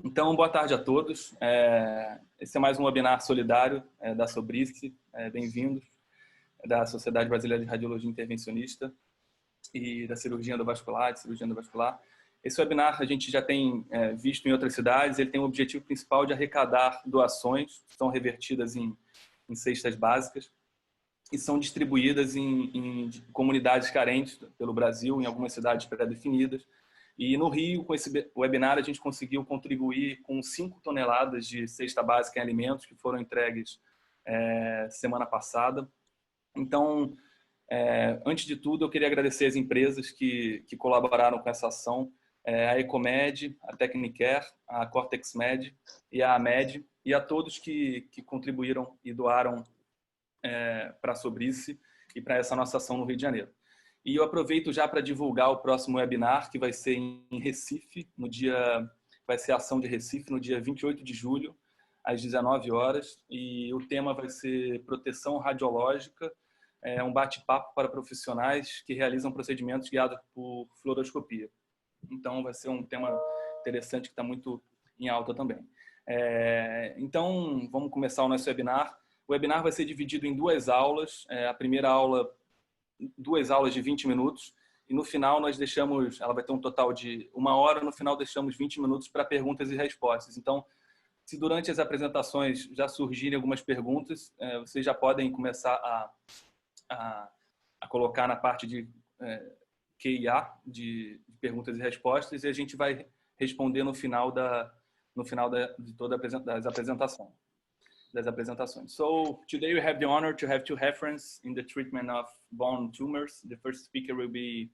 Então, boa tarde a todos. Esse é mais um webinar solidário da Sobrice. Bem-vindos, da Sociedade Brasileira de Radiologia Intervencionista e da cirurgia endovascular, Esse webinar a gente já tem visto em outras cidades. Ele tem o objetivo principal de arrecadar doações que são revertidas em cestas básicas e são distribuídas em comunidades carentes pelo Brasil, em algumas cidades pré-definidas. E no Rio, com esse webinar, a gente conseguiu contribuir com 5 toneladas de cesta básica em alimentos que foram entregues semana passada. Então, antes de tudo, eu queria agradecer as empresas que colaboraram com essa ação, a Ecomed, a Tecnicare, a CortexMed e a Amed, e a todos que contribuíram e doaram para a Sobrice e para essa nossa ação no Rio de Janeiro. E eu aproveito já para divulgar o próximo webinar, que vai ser em Recife, vai ser a ação de Recife, no dia 28 de julho, às 19 horas. E o tema vai ser proteção radiológica, um bate-papo para profissionais que realizam procedimentos guiados por fluoroscopia. Então, vai ser um tema interessante que está muito em alta também. Então, vamos começar o nosso webinar. O webinar vai ser dividido em 2 aulas. A primeira aula, 2 aulas de 20 minutos, e no final nós deixamos, ela vai ter um total de 1 hora, no final deixamos 20 minutos para perguntas e respostas. Então, se durante as apresentações já surgirem algumas perguntas, vocês já podem começar a colocar na parte de Q&A, de perguntas e respostas, e a gente vai responder no final de toda das apresentações. So today we have the honor to have 2 references in the treatment of bone tumors. The first speaker will be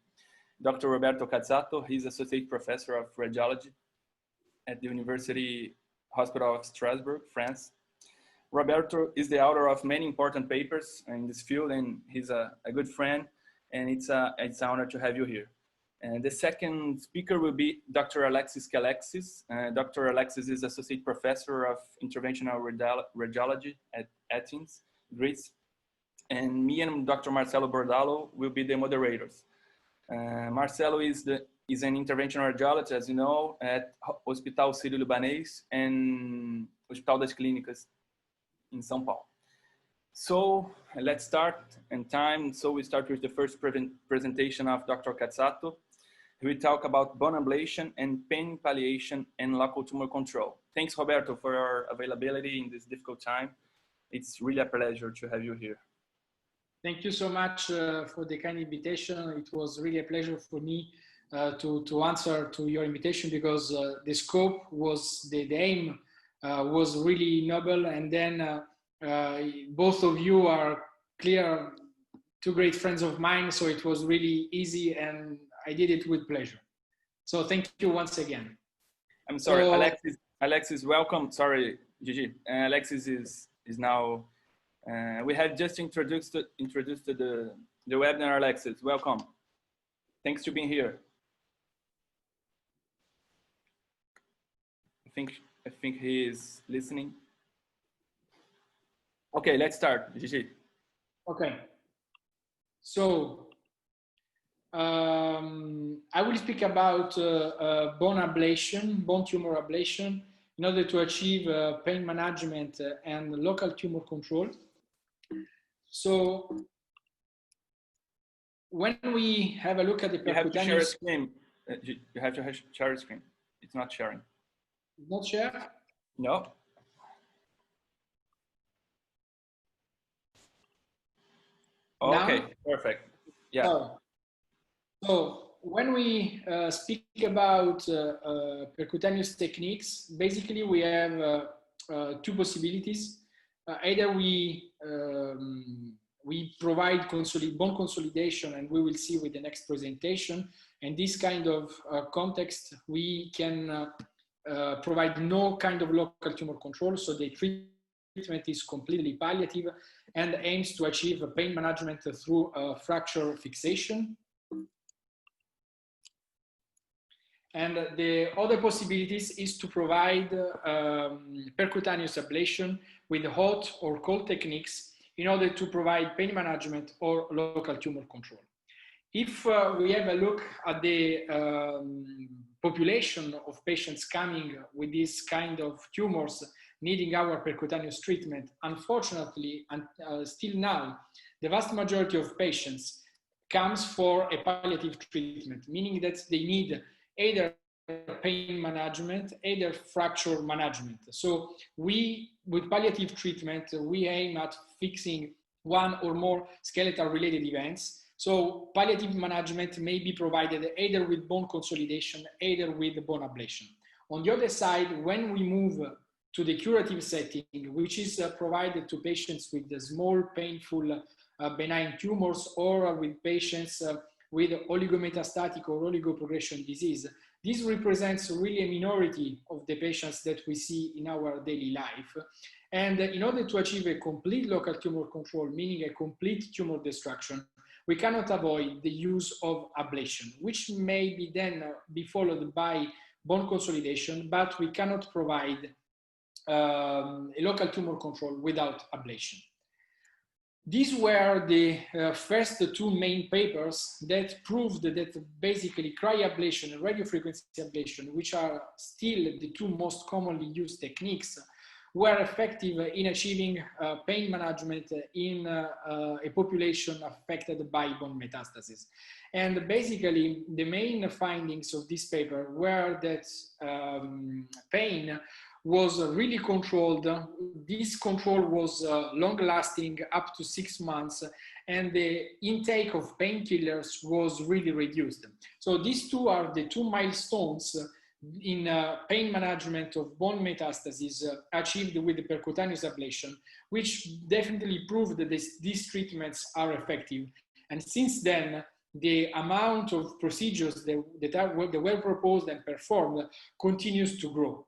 Dr. Roberto Cazzato. He's Associate Professor of Radiology at the University Hospital of Strasbourg, France. Roberto is the author of many important papers in this field, and he's a good friend, and it's an honor to have you here. And the second speaker will be Dr. Alexis Kelekis. Dr. Alexis is Associate Professor of Interventional Radiology at Athens, Greece. And me and Dr. Marcelo Bordalo will be the moderators. Marcelo is an interventional radiologist, as you know, at Hospital Sírio-Libanês and Hospital das Clínicas in São Paulo. So let's start in time. So we start with the first presentation of Dr. Cazzato. He will talk about bone ablation and pain palliation and local tumor control. Thanks, Roberto, for your availability in this difficult time. It's really a pleasure to have you here. Thank you so much for the kind invitation. It was really a pleasure for me to answer to your invitation, because the scope was, the aim was really noble. And then both of you are clear, 2 great friends of mine. So it was really easy, and I did it with pleasure. So thank you once again. I'm sorry, so, Alexis, welcome. Sorry, Gigi. Alexis is now. We have just introduced the webinar. Alexis, welcome. Thanks for being here. I think he is listening. Okay, let's start, Gigi. Okay. So I will speak about bone ablation, bone tumor ablation, in order to achieve pain management and local tumor control. So when we have a look at the percutaneous... You have to share a screen. You have to share a screen. It's not sharing. Not share? No. Okay, now? Perfect. Yeah. So when we speak about percutaneous techniques, basically we have 2 possibilities. Either we provide bone consolidation, and we will see with the next presentation. In this kind of context, we can provide no kind of local tumor control. So the treatment is completely palliative and aims to achieve pain management through fracture fixation. And the other possibilities is to provide percutaneous ablation with hot or cold techniques in order to provide pain management or local tumor control. If we have a look at the population of patients coming with this kind of tumors needing our percutaneous treatment, unfortunately, and still now, the vast majority of patients comes for a palliative treatment, meaning that they need either pain management, either fracture management. So we, with palliative treatment, we aim at fixing one or more skeletal related events. So palliative management may be provided either with bone consolidation, either with bone ablation. On the other side, when we move to the curative setting, which is provided to patients with the small, painful, benign tumors, or with patients with oligometastatic or oligoprogression disease, this represents really a minority of the patients that we see in our daily life. And in order to achieve a complete local tumor control, meaning a complete tumor destruction, we cannot avoid the use of ablation, which may be then be followed by bone consolidation, but we cannot provide a local tumor control without ablation. These were the first two main papers that proved that basically cryoablation and radiofrequency ablation, which are still the two most commonly used techniques, were effective in achieving pain management in a population affected by bone metastasis. And basically, the main findings of this paper were that pain was really controlled. This control was long-lasting, up to 6 months, and the intake of painkillers was really reduced. So these two are the two milestones in pain management of bone metastasis achieved with the percutaneous ablation, which definitely proved that these treatments are effective. And since then, the amount of procedures that were proposed and performed continues to grow.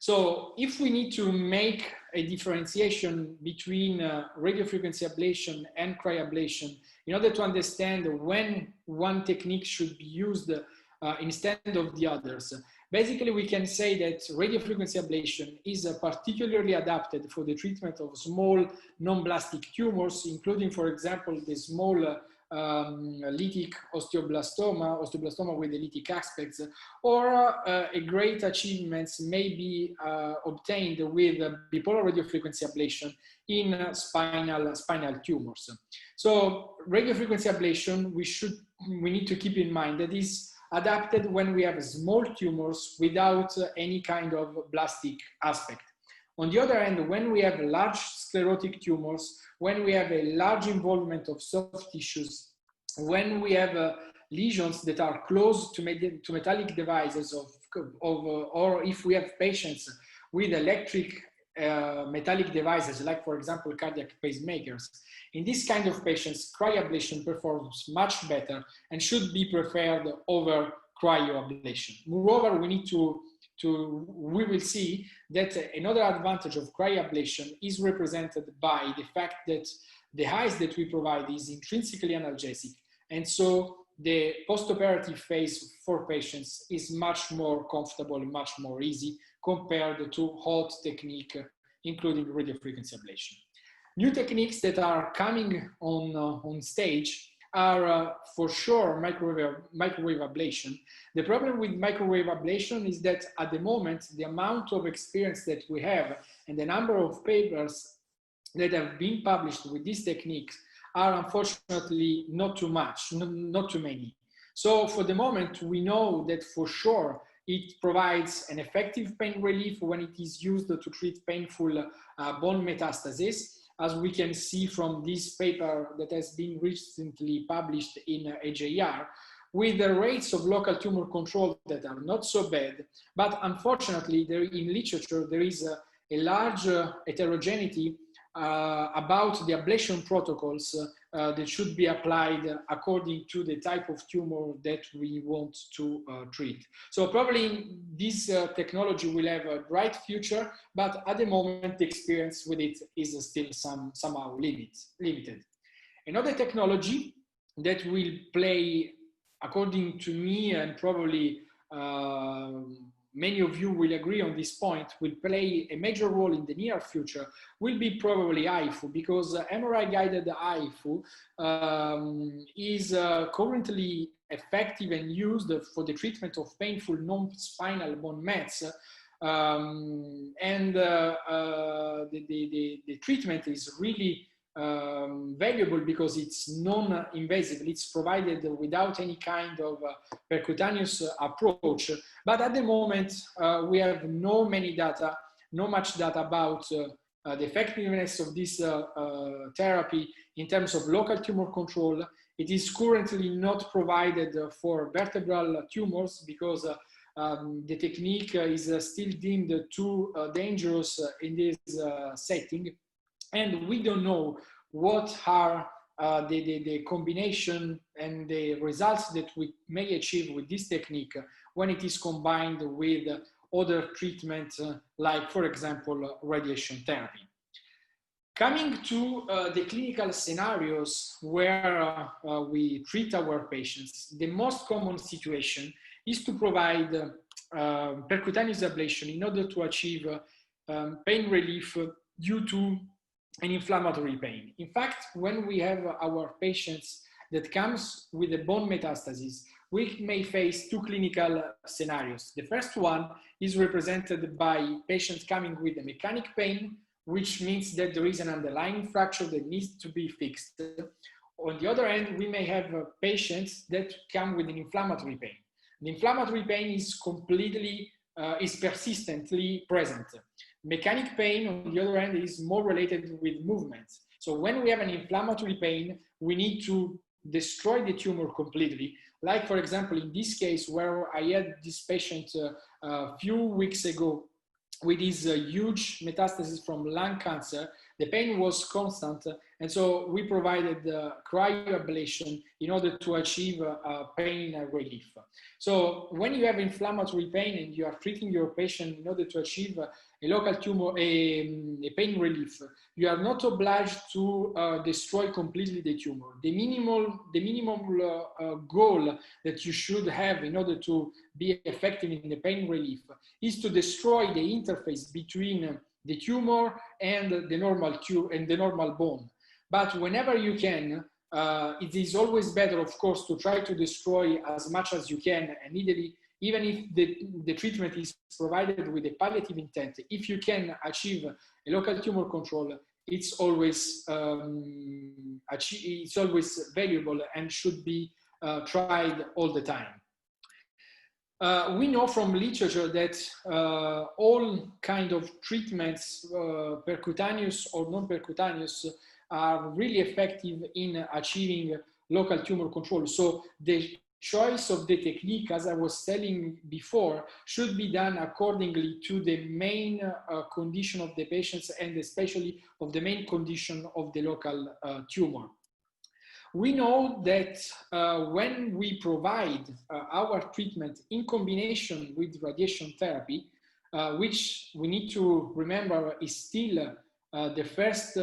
So if we need to make a differentiation between radiofrequency ablation and cryoablation in order to understand when one technique should be used instead of the others, basically we can say that radiofrequency ablation is particularly adapted for the treatment of small non-blastic tumors, including, for example, the small lytic osteoblastoma with the lytic aspects, or a great achievements may be obtained with bipolar radiofrequency ablation in spinal tumors. So radiofrequency ablation, we need to keep in mind that is adapted when we have small tumors without any kind of blastic aspect. On the other hand, when we have large sclerotic tumors, when we have a large involvement of soft tissues, when we have lesions that are close to metallic devices or if we have patients with electric metallic devices, like for example, cardiac pacemakers, in this kind of patients, cryoablation performs much better and should be preferred over cryoablation. Moreover, we will see that another advantage of cryoablation is represented by the fact that the ice that we provide is intrinsically analgesic, and so the postoperative phase for patients is much more comfortable, much more easy compared to hot technique, including radiofrequency ablation. New techniques that are coming on stage are for sure microwave ablation. The problem with microwave ablation is that at the moment, the amount of experience that we have and the number of papers that have been published with these techniques are unfortunately not too many. So for the moment, we know that for sure it provides an effective pain relief when it is used to treat painful bone metastasis, as we can see from this paper that has been recently published in AJR, with the rates of local tumor control that are not so bad, but unfortunately in literature there is a large heterogeneity about the ablation protocols that should be applied according to the type of tumor that we want to treat. So probably this technology will have a bright future, but at the moment the experience with it is still somehow limited. Another technology that will play, according to me, and probably many of you will agree on this point, will play a major role in the near future will be probably HIFU, because MRI-guided HIFU is currently effective and used for the treatment of painful non-spinal bone mets. The treatment is really valuable because it's non-invasive. It's provided without any kind of percutaneous approach. But at the moment, we have not much data about the effectiveness of this therapy in terms of local tumor control. It is currently not provided for vertebral tumors because the technique is still deemed too dangerous in this setting. And we don't know what are the combination and the results that we may achieve with this technique when it is combined with other treatments like, for example, radiation therapy. Coming to the clinical scenarios where we treat our patients, the most common situation is to provide percutaneous ablation in order to achieve pain relief due to an inflammatory pain. In fact, when we have our patients that comes with a bone metastasis, we may face two clinical scenarios. The first one is represented by patients coming with a mechanic pain, which means that there is an underlying fracture that needs to be fixed. On the other hand, we may have patients that come with an inflammatory pain. The inflammatory pain is persistently present. Mechanic pain, on the other hand, is more related with movement. So when we have an inflammatory pain, we need to destroy the tumor completely. Like, for example, in this case where I had this patient a few weeks ago with this huge metastasis from lung cancer, the pain was constant. And so we provided cryoablation in order to achieve pain relief. So when you have inflammatory pain and you are treating your patient in order to achieve a local tumor, a pain relief, you are not obliged to destroy completely the tumor. The minimum goal that you should have in order to be effective in the pain relief is to destroy the interface between the tumor and the normal bone. But whenever you can, it is always better, of course, to try to destroy as much as you can, and even if the treatment is provided with a palliative intent, if you can achieve a local tumor control, it's always valuable and should be tried all the time. We know from literature that all kind of treatments, percutaneous or non-percutaneous, are really effective in achieving local tumor control. So the choice of the technique, as I was telling before, should be done accordingly to the main condition of the patients and especially of the main condition of the local tumor. We know that when we provide our treatment in combination with radiation therapy, which we need to remember is still the first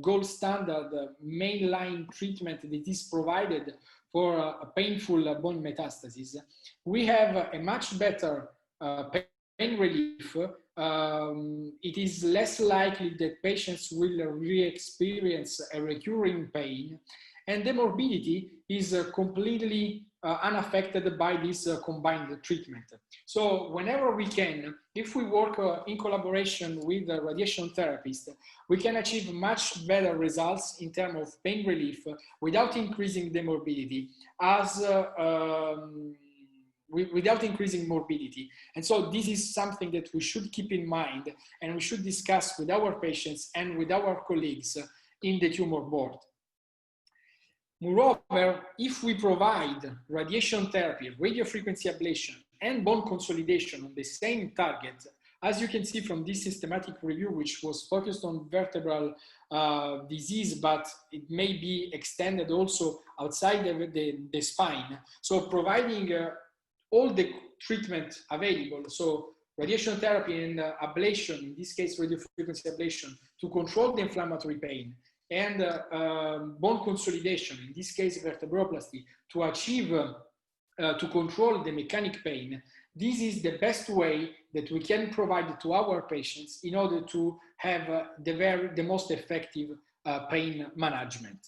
gold standard mainline treatment that is provided for a painful bone metastasis, we have a much better pain relief. It is less likely that patients will re-experience a recurring pain, and the morbidity is completely unaffected by this combined treatment. So whenever we can, if we work in collaboration with a radiation therapist, we can achieve much better results in terms of pain relief without increasing the morbidity, without increasing morbidity. And so this is something that we should keep in mind and we should discuss with our patients and with our colleagues in the tumor board. Moreover, if we provide radiation therapy, radiofrequency ablation, and bone consolidation on the same target, as you can see from this systematic review, which was focused on vertebral disease, but it may be extended also outside the spine. So providing all the treatment available, so radiation therapy and ablation, in this case radiofrequency ablation, to control the inflammatory pain, and bone consolidation, in this case vertebroplasty, to achieve, to control the mechanic pain. this is the best way that we can provide to our patients in order to have the most effective pain management.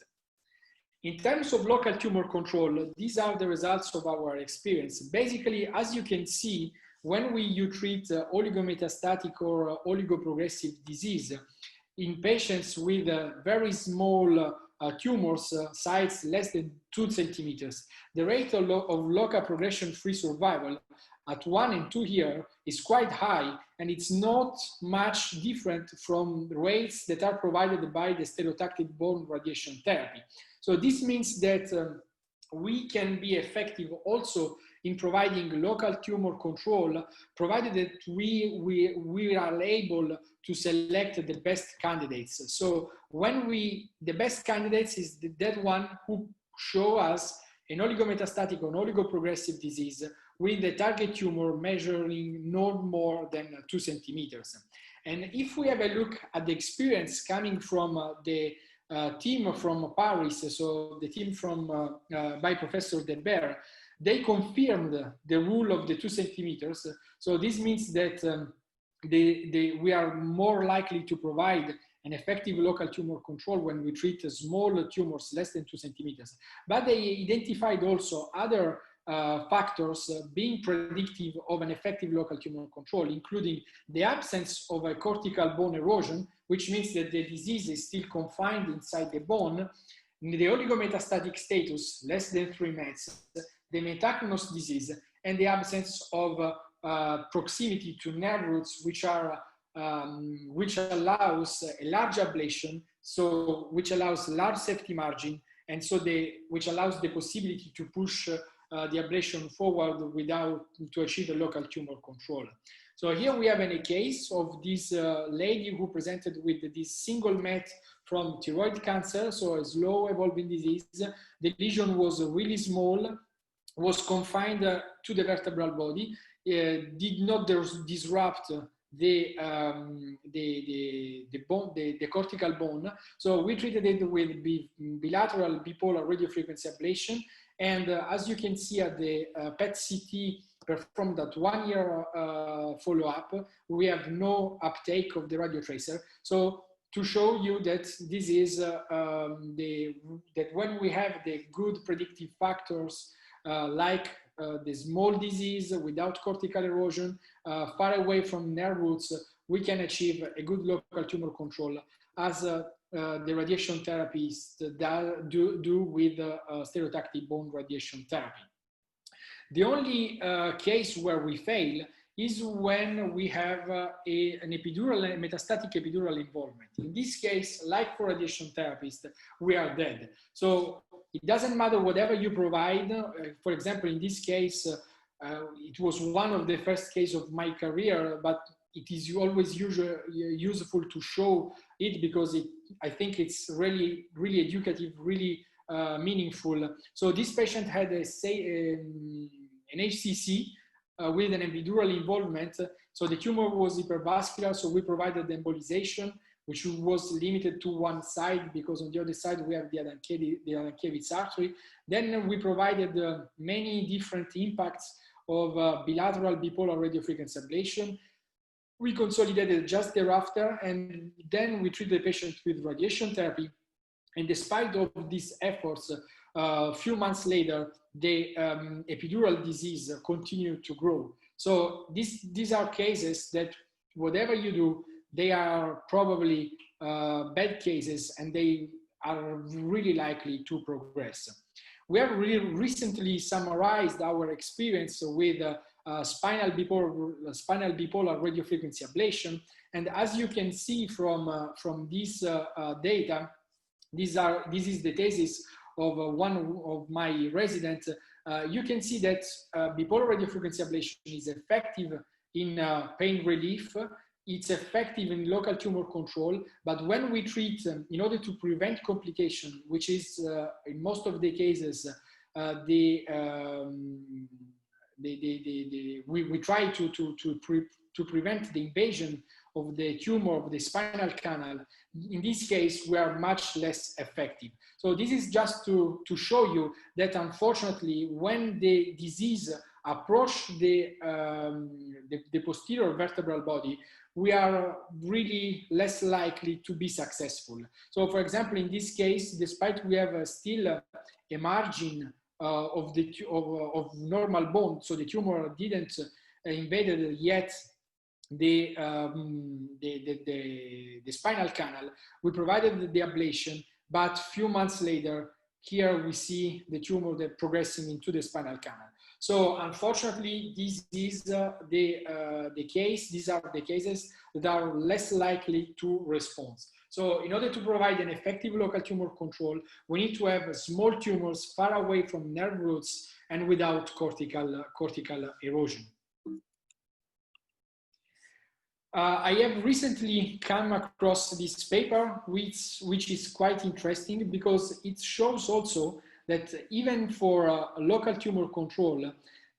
In terms of local tumor control, these are the results of our experience. Basically, as you can see, when you treat oligometastatic or oligoprogressive disease in patients with very small tumors, size less than 2 centimeters, the rate of local progression-free survival at 1 and 2 years is quite high, and it's not much different from rates that are provided by the stereotactic bone radiation therapy. So this means that we can be effective also in providing local tumor control, provided that we are able to select the best candidates. So when the best candidates is that one who show us an oligometastatic or oligoprogressive disease with the target tumor measuring no more than 2 centimeters. And if we have a look at the experience coming from the team from Paris, so the team from by Professor Debert, they confirmed the rule of the 2 centimeters. So this means that we are more likely to provide an effective local tumor control when we treat small tumors less than 2 centimeters. But they identified also other factors being predictive of an effective local tumor control, including the absence of a cortical bone erosion, which means that the disease is still confined inside the bone, the oligometastatic status, less than 3 Mets, the metachronous disease, and the absence of proximity to nerve roots, which allows a large ablation, so which allows large safety margin, and so which allows the possibility to push the ablation forward to achieve a local tumor control. So here we have a case of this lady who presented with this single Met from thyroid cancer, so a slow evolving disease. The lesion was really small, was confined to the vertebral body, did not disrupt the cortical bone. So we treated it with bilateral bipolar radiofrequency ablation. And as you can see at the PET CT performed at 1 year follow-up, we have no uptake of the radiotracer. So to show you that this is that when we have the good predictive factors like the small disease without cortical erosion, far away from nerve roots, we can achieve a good local tumor control, as the radiation therapists do with stereotactic bone radiation therapy. The only case where we fail is when we have an metastatic epidural involvement. In this case, like for radiation therapists, we are dead. So it doesn't matter whatever you provide. For example, in this case, it was one of the first cases of my career, but it is always useful to show it because I think it's really, really educative, really meaningful. So this patient had an HCC with an epidural involvement. So the tumor was hypervascular, so we provided embolization, which was limited to one side because on the other side we have the Adamkiewicz artery. Then we provided many different impacts of bilateral bipolar radiofrequency ablation. We consolidated just thereafter, and then we treat the patient with radiation therapy. And despite of these efforts, a few months later, the epidural disease continued to grow. So these are cases that whatever you do, they are probably bad cases and they are really likely to progress. We have really recently summarized our experience with spinal bipolar radiofrequency ablation. And as you can see from this data, this is the thesis of one of my residents. You can see that bipolar radiofrequency ablation is effective in pain relief. It's effective in local tumor control, but when we treat in order to prevent complication, which is in most of the cases, we try to prevent the invasion of the tumor of the spinal canal. In this case, we are much less effective. So this is just to show you that unfortunately, when the disease approach the posterior vertebral body, we are really less likely to be successful. So for example, in this case, despite we have still a margin of normal bone, so the tumor didn't invaded yet the spinal canal, we provided the ablation, but few months later, here we see the tumor progressing into the spinal canal. So unfortunately, this is the case. These are the cases that are less likely to respond. So in order to provide an effective local tumor control, we need to have small tumors far away from nerve roots and without cortical erosion. I have recently come across this paper, which is quite interesting because it shows also that even for local tumor control,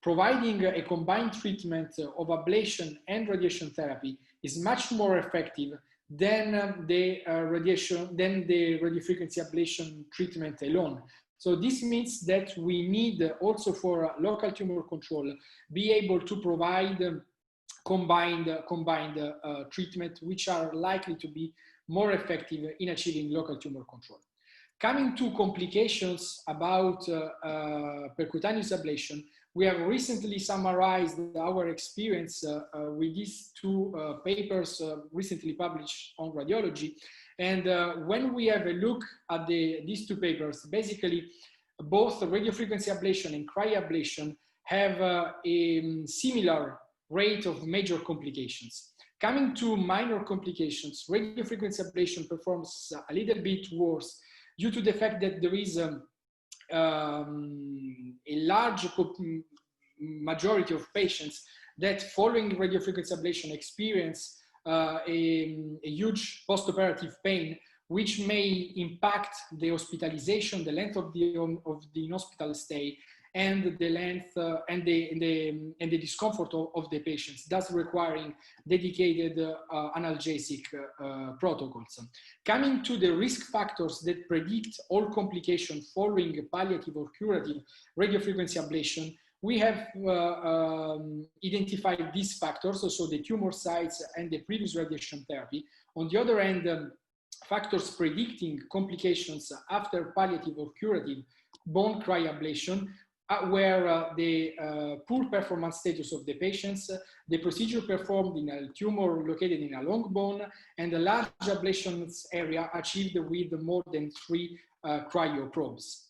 providing a combined treatment of ablation and radiation therapy is much more effective than the radiofrequency ablation treatment alone. So this means that we need also for local tumor control be able to provide combined treatment, which are likely to be more effective in achieving local tumor control. Coming to complications about percutaneous ablation, we have recently summarized our experience with these two papers recently published on radiology. And when we have a look at these two papers, basically both radiofrequency ablation and cryoablation have a similar rate of major complications. Coming to minor complications, radiofrequency ablation performs a little bit worse due to the fact that there is a large majority of patients that following radiofrequency ablation experience a huge postoperative pain, which may impact the hospitalization, the length of the hospital stay, and the length and the discomfort of the patients, thus requiring dedicated analgesic protocols. Coming to the risk factors that predict all complications following palliative or curative radiofrequency ablation, we have identified these factors, so the tumor sites and the previous radiation therapy. On the other hand, factors predicting complications after palliative or curative bone cryoablation, where the poor performance status of the patients, the procedure performed in a tumor located in a long bone, and the large ablation area achieved with more than 3 cryoprobes.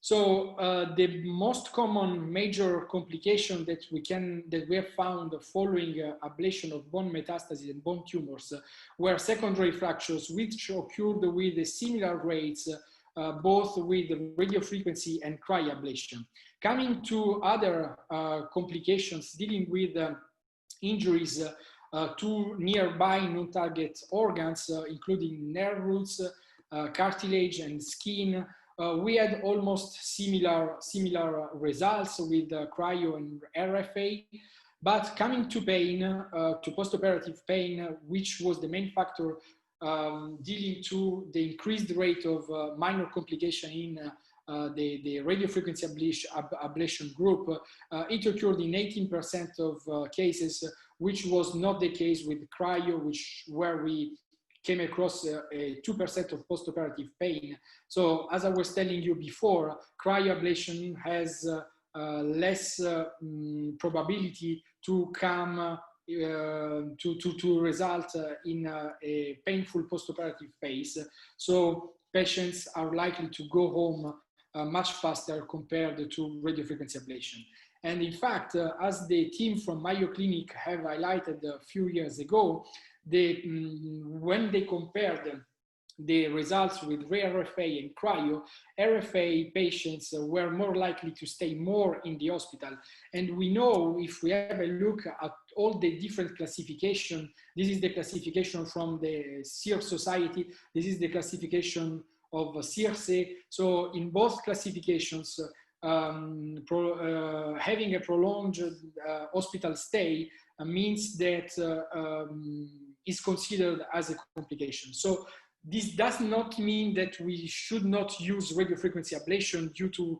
So the most common major complication that we have found following ablation of bone metastases and bone tumors were secondary fractures, which occurred with similar rates both with radiofrequency and cryoablation. Coming to other complications dealing with injuries to nearby non-target organs, including nerve roots, cartilage, and skin, we had almost similar results with cryo and RFA. But coming to pain, to postoperative pain, which was the main factor dealing to the increased rate of minor complication in the radiofrequency ablation group, it occurred in 18% of cases, which was not the case with cryo, where we came across a 2% of postoperative pain. So as I was telling you before, cryoablation has less probability to come to result in a painful postoperative phase. So patients are likely to go home much faster compared to radiofrequency ablation. And in fact, as the team from Mayo Clinic have highlighted a few years ago, when they compared the results with RFA and cryo, RFA patients were more likely to stay more in the hospital. And we know, if we have a look at all the different classification, this is the classification from the SIR Society, this is the classification of CIRSE. So in both classifications, having a prolonged hospital stay means that is considered as a complication. So this does not mean that we should not use radiofrequency ablation due to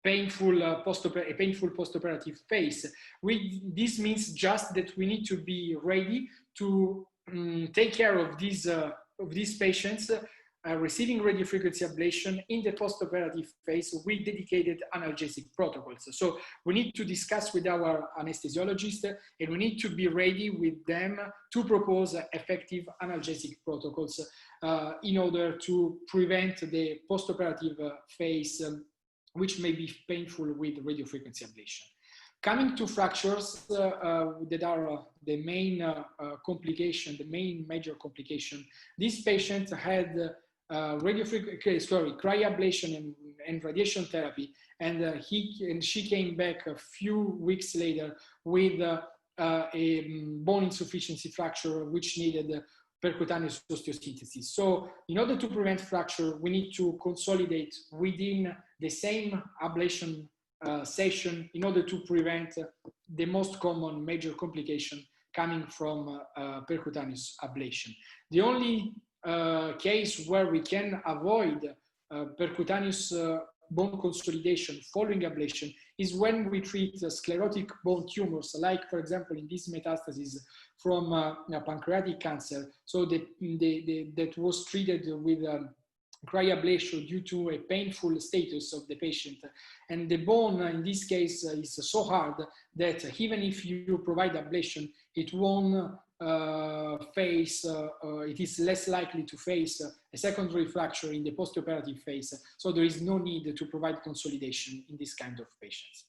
painful post-operative phase. This means just that we need to be ready to take care of these patients receiving radiofrequency ablation in the post-operative phase with dedicated analgesic protocols. So we need to discuss with our anesthesiologist, and we need to be ready with them to propose effective analgesic protocols in order to prevent the post-operative phase, which may be painful with radiofrequency ablation. Coming to fractures that are the main complication, the main major complication, this patient had cryoablation and radiation therapy, and she came back a few weeks later with a bone insufficiency fracture which needed percutaneous osteosynthesis. So in order to prevent fracture, we need to consolidate within the same ablation session in order to prevent the most common major complication coming from percutaneous ablation. The only case where we can avoid percutaneous bone consolidation following ablation is when we treat sclerotic bone tumors, like, for example, in this metastasis from pancreatic cancer. So that was treated with cryoablation due to a painful status of the patient. And the bone in this case is so hard that even if you provide ablation, it won't it is less likely to face a secondary fracture in the postoperative phase. So there is no need to provide consolidation in this kind of patients.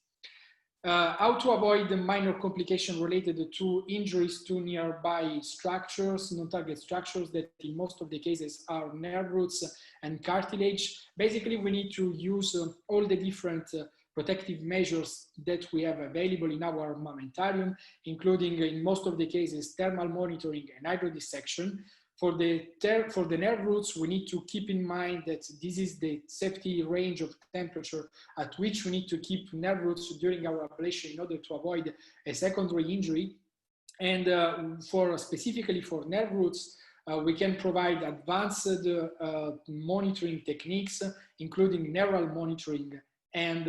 How to avoid the minor complication related to injuries to nearby structures, non-target structures that in most of the cases are nerve roots and cartilage. Basically, we need to use all the different protective measures that we have available in our armamentarium, including in most of the cases thermal monitoring and hydrodissection. For the nerve roots, we need to keep in mind that this is the safety range of temperature at which we need to keep nerve roots during our ablation in order to avoid a secondary injury. And specifically for nerve roots, we can provide advanced monitoring techniques, including neural monitoring and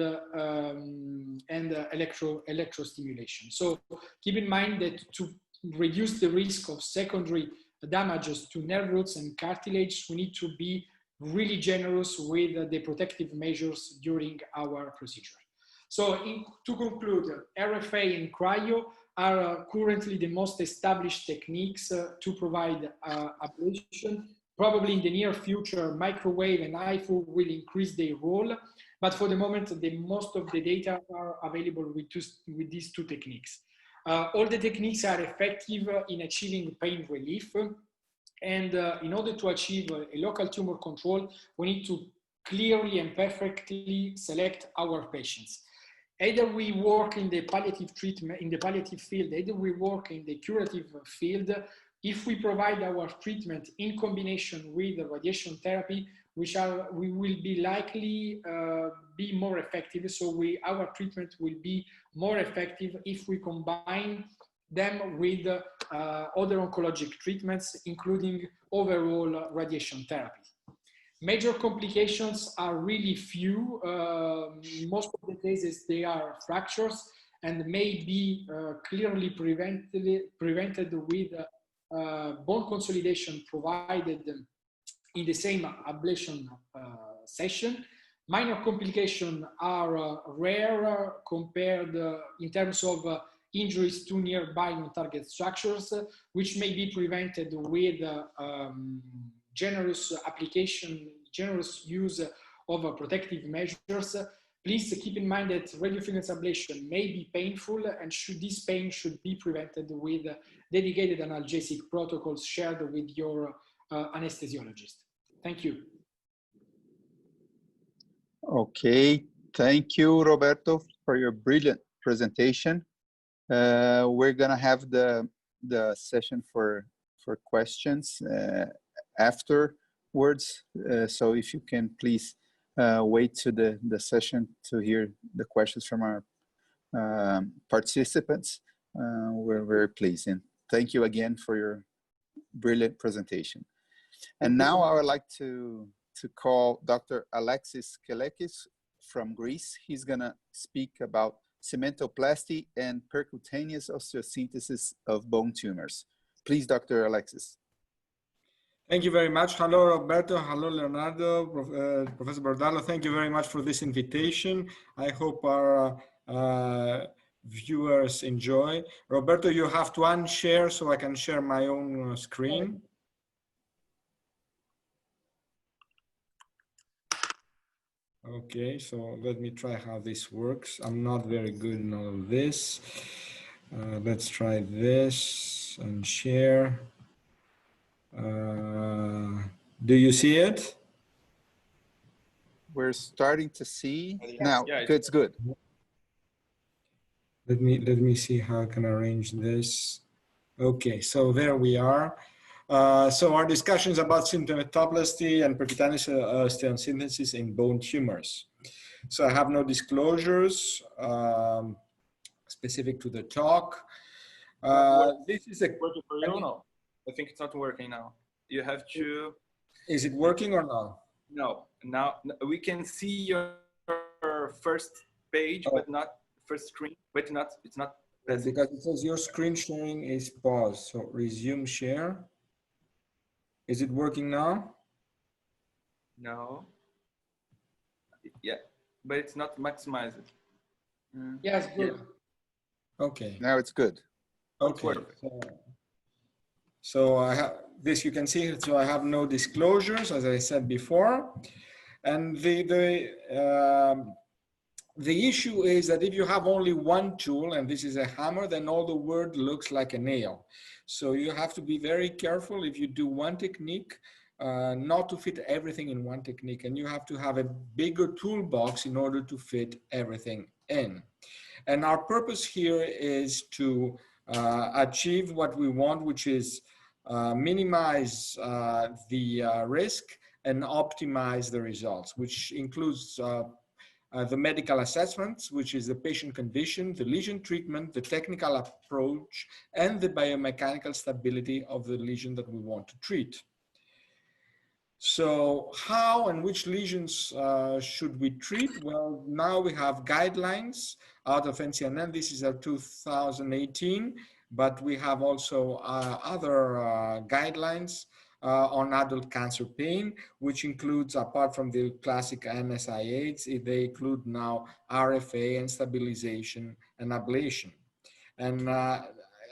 electrostimulation. So keep in mind that to reduce the risk of secondary damages to nerve roots and cartilage, we need to be really generous with the protective measures during our procedure. So to conclude, RFA and cryo are currently the most established techniques to provide ablation. Probably in the near future, microwave and HIFU will increase their role, but for the moment, most of the data are available with these two techniques. All the techniques are effective in achieving pain relief, and in order to achieve a local tumor control, we need to clearly and perfectly select our patients. Either we work in the palliative treatment, in the palliative field, either we work in the curative field. If we provide our treatment in combination with the radiation therapy, we will be likely be more effective. So our treatment will be more effective if we combine them with other oncologic treatments, including overall radiation therapy. Major complications are really few. In most of the cases, they are fractures and may be clearly prevented with bone consolidation provided in the same ablation session. Minor complications are rare compared in terms of injuries to nearby non-target structures, which may be prevented with generous use of protective measures. Please keep in mind that radiofrequency ablation may be painful, and this pain should be prevented with dedicated analgesic protocols shared with your anesthesiologist. Thank you. Okay, thank you, Roberto, for your brilliant presentation. We're gonna have the session for questions afterwards. So if you can please wait to the session to hear the questions from our participants. We're very pleased, and thank you again for your brilliant presentation. And now I would like to call Dr. Alexis Kelekis from Greece. He's gonna speak about cementoplasty and percutaneous osteosynthesis of bone tumors. Please, Dr. Alexis. Thank you very much. Hello, Roberto. Hello, Leonardo. Professor Bordalo, thank you very much for this invitation. I hope our viewers enjoy. Roberto, you have to unshare so I can share my own screen. Okay, so let me try how this works. I'm not very good in all of this. Let's try this and share. Do you see it? We're starting to see now. Yeah, It's good. Let me see how I can arrange this. Okay, so there we are. So our discussion is about cimentoplasty and percutaneous osteosynthesis in bone tumors. So I have no disclosures specific to the talk. This is a working for you? No, I think it's not working now. You have to. Is it working or not? No. Now we can see your first page, but not first screen. But not. It's not. Because it says your screen sharing is paused. So resume share. Is it working now? No. Yeah, but it's not maximized. Yes, good. Yeah. Okay. Now it's good. Okay. So I have this. You can see. So I have no disclosures, as I said before, and the issue is that if you have only one tool, and this is a hammer, then all the work looks like a nail. So you have to be very careful if you do one technique, not to fit everything in one technique, and you have to have a bigger toolbox in order to fit everything in. And our purpose here is to achieve what we want, which is minimize the risk and optimize the results, which includes the medical assessments, which is the patient condition, the lesion treatment, the technical approach, and the biomechanical stability of the lesion that we want to treat. So how and which lesions should we treat? Well, now we have guidelines out of NCNN. This is a 2018, but we have also other guidelines on adult cancer pain, which includes, apart from the classic NSI-8s, they include now RFA and stabilization and ablation. And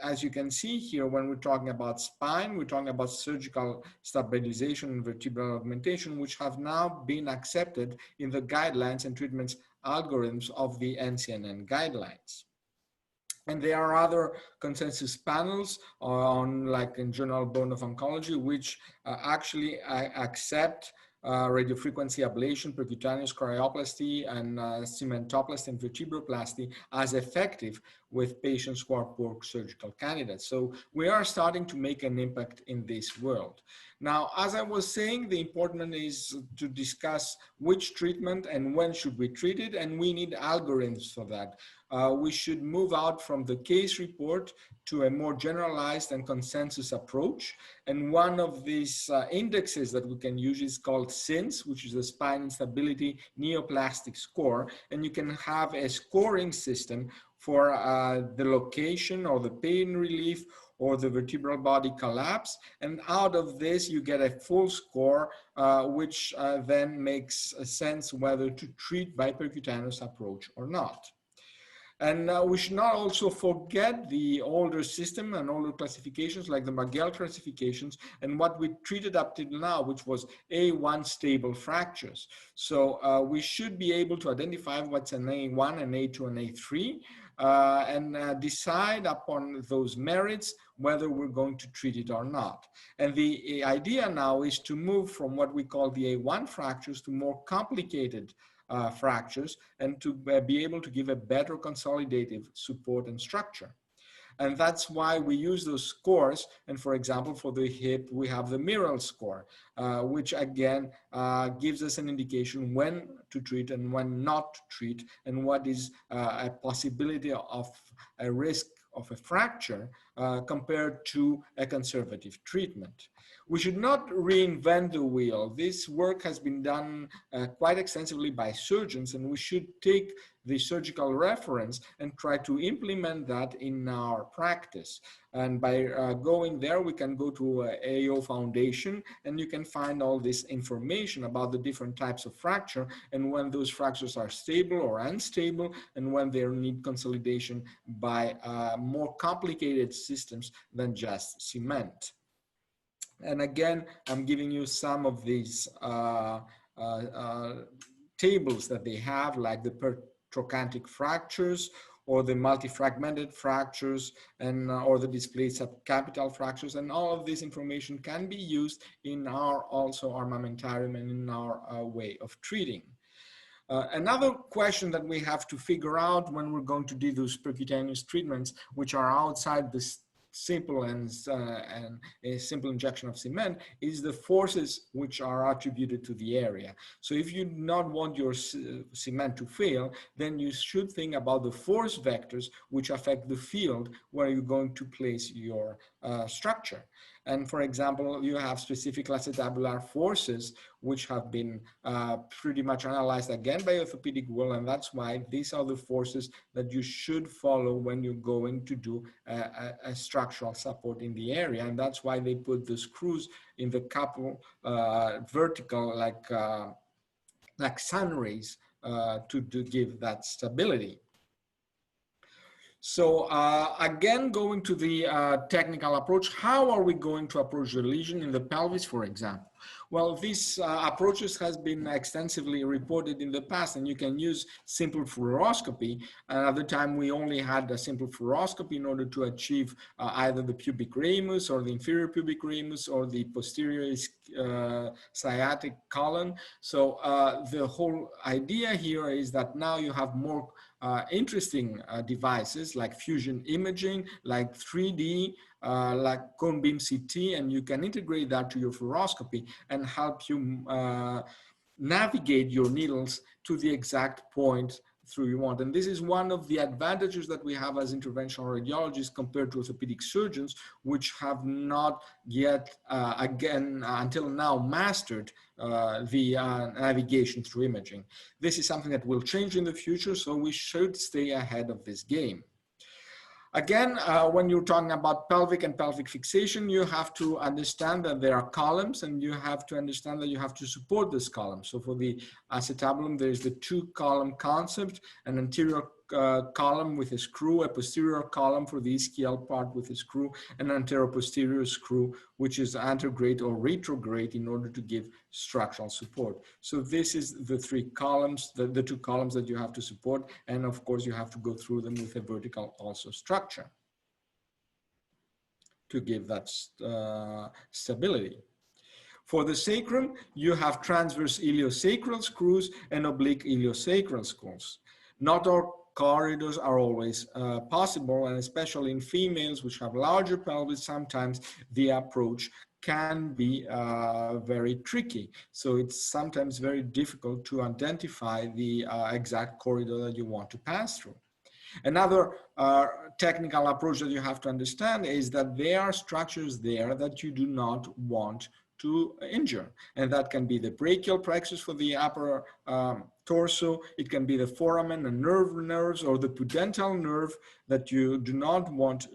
as you can see here, when we're talking about spine, we're talking about surgical stabilization and vertebral augmentation, which have now been accepted in the guidelines and treatments algorithms of the NCNN guidelines. And there are other consensus panels on, like in Journal Bone of Oncology, which actually accept radiofrequency ablation, percutaneous cryoplasty, and cementoplasty and vertebroplasty as effective with patients who are poor surgical candidates. So we are starting to make an impact in this world. Now, as I was saying, the important is to discuss which treatment and when should we treat it, and we need algorithms for that. We should move out from the case report to a more generalized and consensus approach. And one of these indexes that we can use is called SINS, which is the Spine Instability Neoplastic Score. And you can have a scoring system for the location or the pain relief or the vertebral body collapse. And out of this, you get a full score, which then makes sense whether to treat by percutaneous approach or not. And we should not also forget the older system and older classifications like the Magell classifications and what we treated up till now, which was A1 stable fractures. So we should be able to identify what's an A1, an A2, and A3, and decide upon those merits whether we're going to treat it or not. And the idea now is to move from what we call the A1 fractures to more complicated fractures, and to be able to give a better consolidative support and structure. And that's why we use those scores. And for example, for the hip, we have the Mirror score, which again gives us an indication when to treat and when not to treat, and what is a possibility of a risk of a fracture compared to a conservative treatment. We should not reinvent the wheel. This work has been done quite extensively by surgeons, and we should take the surgical reference and try to implement that in our practice. And by going there, we can go to AO Foundation, and you can find all this information about the different types of fracture and when those fractures are stable or unstable, and when they need consolidation by more complicated systems than just cement. And again, I'm giving you some of these tables that they have, like the trochanteric fractures, or the multifragmented fractures, and or the displaced subcapital fractures, and all of this information can be used in our also armamentarium and in our way of treating. Another question that we have to figure out when we're going to do those percutaneous treatments, which are outside this simple and a simple injection of cement, is the forces which are attributed to the area. So if you do not want your cement to fail, then you should think about the force vectors which affect the field where you're going to place your structure. And for example, you have specific acetabular forces which have been pretty much analyzed again by orthopedic world, and that's why these are the forces that you should follow when you're going to do a structural support in the area. And that's why they put the screws in the couple vertical, like sun rays, to give that stability. So again, going to the technical approach, how are we going to approach the lesion in the pelvis, for example? Well, these approaches has been extensively reported in the past, and you can use simple fluoroscopy. At the time, we only had a simple fluoroscopy in order to achieve either the pubic ramus or the inferior pubic ramus or the posterior sciatic column. So the whole idea here is that now you have more interesting devices like fusion imaging, like 3D, like cone beam CT, and you can integrate that to your fluoroscopy and help you navigate your needles to the exact point through you want. And this is one of the advantages that we have as interventional radiologists compared to orthopedic surgeons, which have not yet, again, until now mastered the navigation through imaging. This is something that will change in the future, so we should stay ahead of this game. Again, when you're talking about pelvic and pelvic fixation, you have to understand that there are columns, and you have to understand that you have to support this column. So for the acetabulum, there is the two-column concept, an anterior column with a screw, a posterior column for the ischial part with a screw, and an anteroposterior screw, which is anterograde or retrograde in order to give structural support. So this is the three columns, the two columns that you have to support, and of course you have to go through them with a vertical also structure to give that stability. For the sacrum, you have transverse iliosacral screws and oblique iliosacral screws. Not all corridors are always possible, and especially in females which have larger pelvis, sometimes the approach can be very tricky. So it's sometimes very difficult to identify the exact corridor that you want to pass through. Another technical approach that you have to understand is that there are structures there that you do not want to injure, and that can be the brachial plexus for the upper torso, it can be the foramen and nerves, or the pudendal nerve that you do not want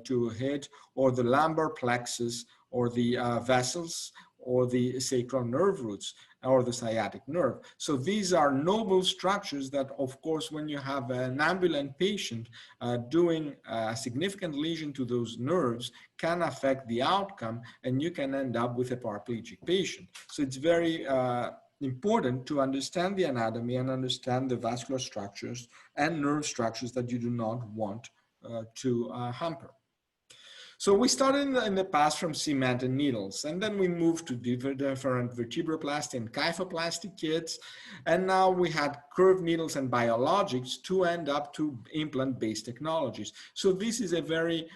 to hit, or the lumbar plexus, or the vessels, or the sacral nerve roots, or the sciatic nerve. So these are noble structures that, of course, when you have an ambulant patient doing a significant lesion to those nerves, can affect the outcome, and you can end up with a paraplegic patient. So it's very important to understand the anatomy and understand the vascular structures and nerve structures that you do not want to hamper. So we started in the past from cement and needles, and then we moved to different vertebroplasty and kyphoplasty kits, and now we had curved needles and biologics to end up to implant-based technologies. So this is a very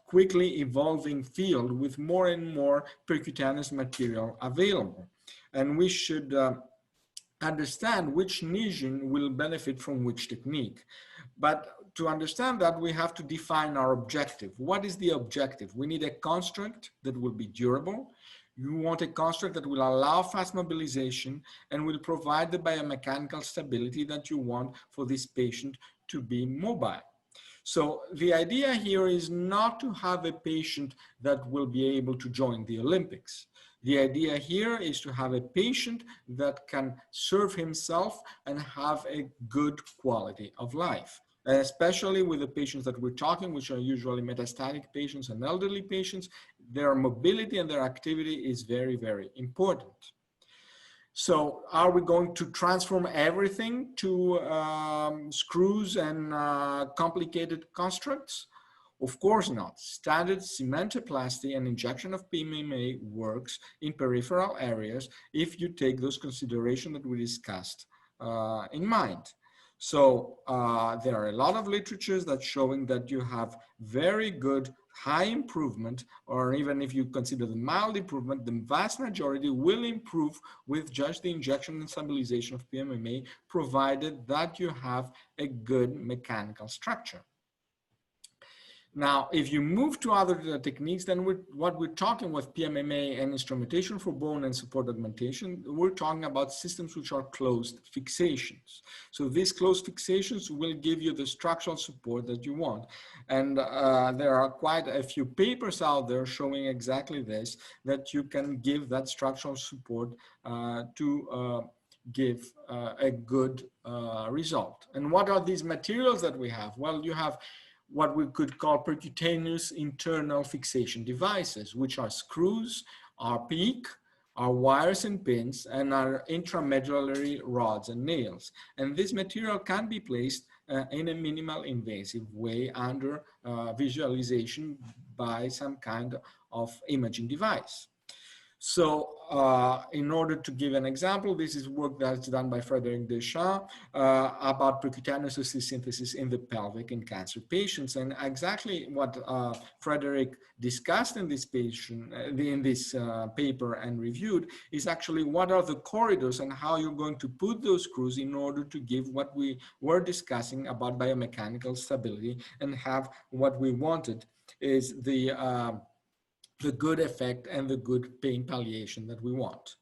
quickly evolving field with more and more percutaneous material available, and we should understand which lesion will benefit from which technique. But to understand that, we have to define our objective. What is the objective? We need a construct that will be durable. You want a construct that will allow fast mobilization and will provide the biomechanical stability that you want for this patient to be mobile. So the idea here is not to have a patient that will be able to join the Olympics. The idea here is to have a patient that can serve himself and have a good quality of life. Especially with the patients that we're talking, which are usually metastatic patients and elderly patients, their mobility and their activity is very, very important. So are we going to transform everything to screws and complicated constructs? Of course not. Standard cementoplasty and injection of PMMA works in peripheral areas if you take those considerations that we discussed in mind. So there are a lot of literatures that showing that you have very good high improvement, or even if you consider the mild improvement, the vast majority will improve with just the injection and stabilization of PMMA, provided that you have a good mechanical structure. Now, if you move to other techniques, then what we're talking with PMMA and instrumentation for bone and support augmentation, we're talking about systems which are closed fixations. So these closed fixations will give you the structural support that you want. And there are quite a few papers out there showing exactly this, that you can give that structural support to give a good result. And what are these materials that we have? Well, you have what we could call percutaneous internal fixation devices, which are screws, are PEEK, are wires and pins, and are intramedullary rods and nails. And this material can be placed in a minimal invasive way under visualization by some kind of imaging device. So in order to give an example, this is work that's done by Frédéric Deschamps about percutaneous osteosynthesis in the pelvic in cancer patients. And exactly what Frédéric discussed in this patient, in this paper and reviewed, is actually what are the corridors and how you're going to put those screws in order to give what we were discussing about biomechanical stability, and have what we wanted is the good effect and the good pain palliation that we want.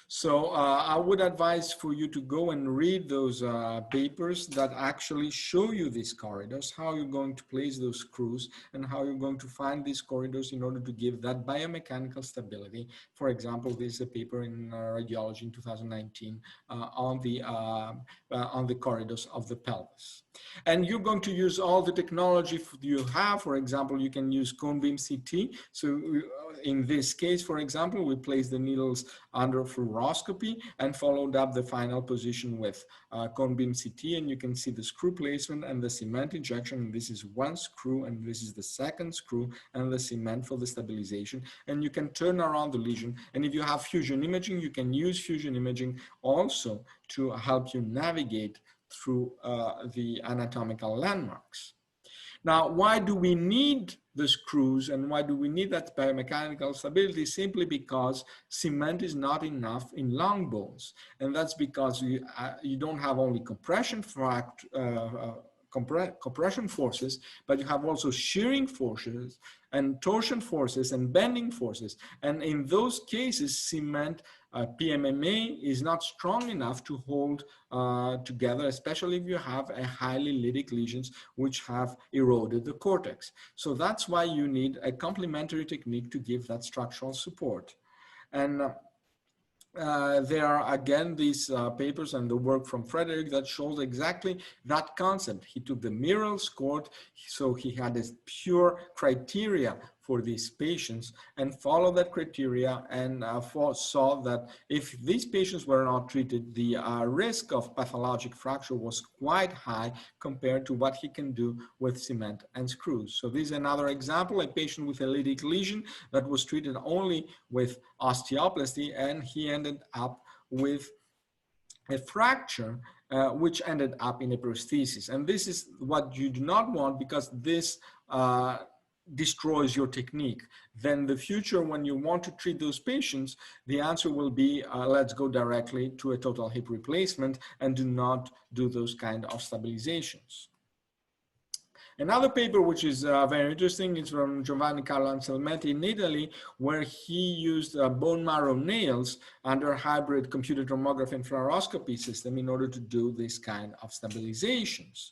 So I would advise for you to go and read those papers that actually show you these corridors, how you're going to place those screws, and how you're going to find these corridors in order to give that biomechanical stability. For example, this is a paper in Radiology in 2019 on the corridors of the pelvis. And you're going to use all the technology you have. For example, you can use cone beam CT. So in this case, for example, we place the needles under fluoroscopy and followed up the final position with cone beam CT, and you can see the screw placement and the cement injection. And this is one screw, and this is the second screw, and the cement for the stabilization. And you can turn around the lesion. And if you have fusion imaging, you can use fusion imaging also to help you navigate through the anatomical landmarks. Now, why do we need the screws and why do we need that biomechanical stability? Simply because cement is not enough in long bones. And that's because you don't have only compression forces, but you have also shearing forces and torsion forces and bending forces. And in those cases, cement PMMA is not strong enough to hold together, especially if you have a highly lytic lesions which have eroded the cortex. So that's why you need a complementary technique to give that structural support. And there are again these papers and the work from Frédéric that shows exactly that concept. He took the Mirrell score, so he had a pure criteria for these patients and followed that criteria and saw that if these patients were not treated, the risk of pathologic fracture was quite high compared to what he can do with cement and screws. So this is another example, a patient with a lytic lesion that was treated only with osteoplasty, and he ended up with a fracture which ended up in a prosthesis. And this is what you do not want, because this destroys your technique. Then the future, when you want to treat those patients, the answer will be, let's go directly to a total hip replacement and do not do those kind of stabilizations. Another paper which is very interesting is from Giovanni Carlo Anselmetti in Italy, where he used bone marrow nails under hybrid computed tomography and fluoroscopy system in order to do this kind of stabilizations.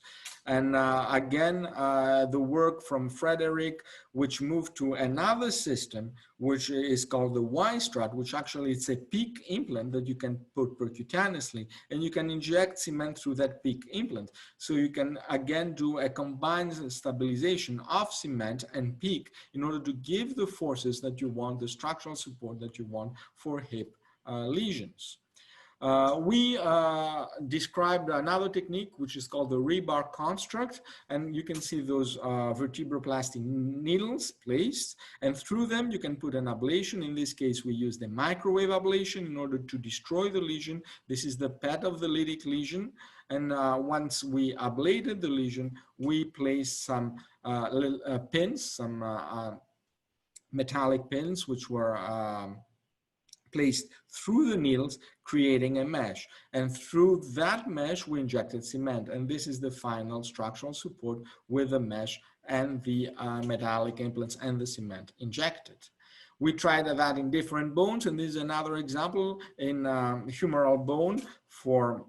And again, the work from Frederick, which moved to another system, which is called the Y-strut, which actually it's a PEEK implant that you can put percutaneously, and you can inject cement through that PEEK implant. So you can again do a combined stabilization of cement and PEEK in order to give the forces that you want, the structural support that you want for hip lesions. We described another technique, which is called the rebar construct, and you can see those vertebroplasty needles placed, and through them you can put an ablation. In this case, we use the microwave ablation in order to destroy the lesion. This is the PET of the lytic lesion, and once we ablated the lesion, we placed some pins, some metallic pins, which were placed through the needles, creating a mesh. And through that mesh, we injected cement. And this is the final structural support with the mesh and the metallic implants and the cement injected. We tried that in different bones, and this is another example in humeral bone for